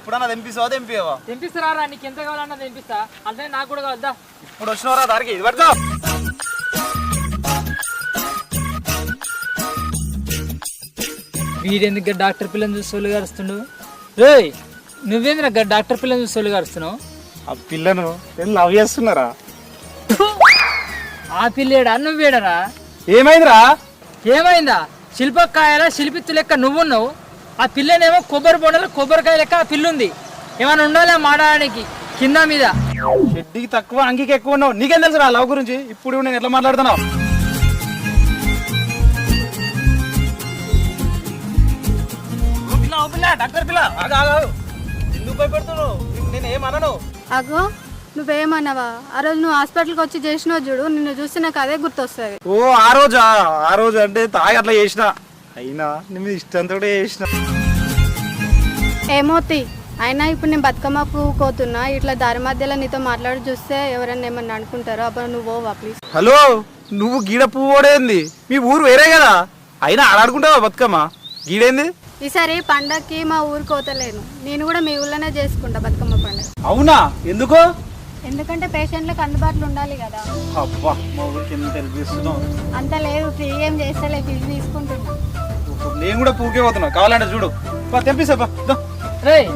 ఇప్పుడన్నా తెంపిస్తావా తెంపివా? తెంపిస్తారా? నీకు ఎంత కావాలన్నా తెంపిస్తా. అంటే నాకు కూడా కావద్దా? ఇప్పుడు వచ్చినవరా దారికి ఇది పడతా. వీడెందుకు డాక్టర్ పిల్లని చూసి సోలు గారుస్తుండు? రేయ్ నువ్వేంద్ర డాక్టర్ పిల్లని చూసి సోలు గారుస్తున్నావు? ఆ పిల్లను లవ్ చేస్తున్నారా? ఆ పిల్లేడా నువ్వేడరా? ఏమైందిరా? ఏమైందా? శిల్పకాయల శిల్పిత్తు లెక్క నువ్వున్నావు, ఆ పిల్లనేమో కొబ్బరి బొండలో కొబ్బరికాయ లెక్క ఆ పిల్లుంది. ఏమైనా ఉండాలా మాడడానికి కింద మీద? షెడ్డికి తక్కువ అంగికి ఎక్కువ ఉన్నావు. నీకేం తెలుసురా లవ్ గురించి? ఇప్పుడు నేను ఎట్లా మాట్లాడుతున్నావు? డాక్టర్ పిల్ల ఎందుకు భయపడుతున్నావు? నేను ఏమన్నాను? అగో నువ్వేమన్నావా? ఆ రోజు నువ్వు హాస్పిటల్కి వచ్చి చేసినావు చూడు, నిన్ను చూస్తే నాకు అదే గుర్తొస్తుంది. ఓ ఆ రోజా? ఆ రోజు అంటే తాగి అట్లా చేసిన, అయినా నేను ఇష్టంతో చేసిన. ఏమోతి అయినా ఇప్పుడు నేను బతుకమ్మ పోతున్నా, ఇట్లా దారి మధ్యలో నీతో మాట్లాడి చూస్తే ఎవరన్నా ఏమన్నా అనుకుంటారో. అప్పుడు నువ్వు ఓవా ప్లీజ్. హలో, నువ్వు గీడ పువ్వు ఓడేంది? మీ ఊరు వేరే కదా, అయినా ఆడుకుంటావా బతుకమ్మ? గీడేంది? ఈసారి పండగకి మా ఊరికి పోతలేను, నేను కూడా మీ ఊళ్ళోనే చేసుకుంటా బతుకమ్మ పండుగ. అవునా? ఎందుకో? ఎందుకంటే పేషెంట్లకు అందుబాటులో ఉండాలి కదా. అబ్బా మా ఊరికి ఎంత హెల్ప్ చేస్తున్నావు. అంత లేదు, ఫ్రీ ఏం చేస్తలే, ఫీజు తీసుకుంటున్నా. నేను కూడా పూకే పోతున్నా, కావాలంటే చూడు. తెప్పిస్తా. రేయ్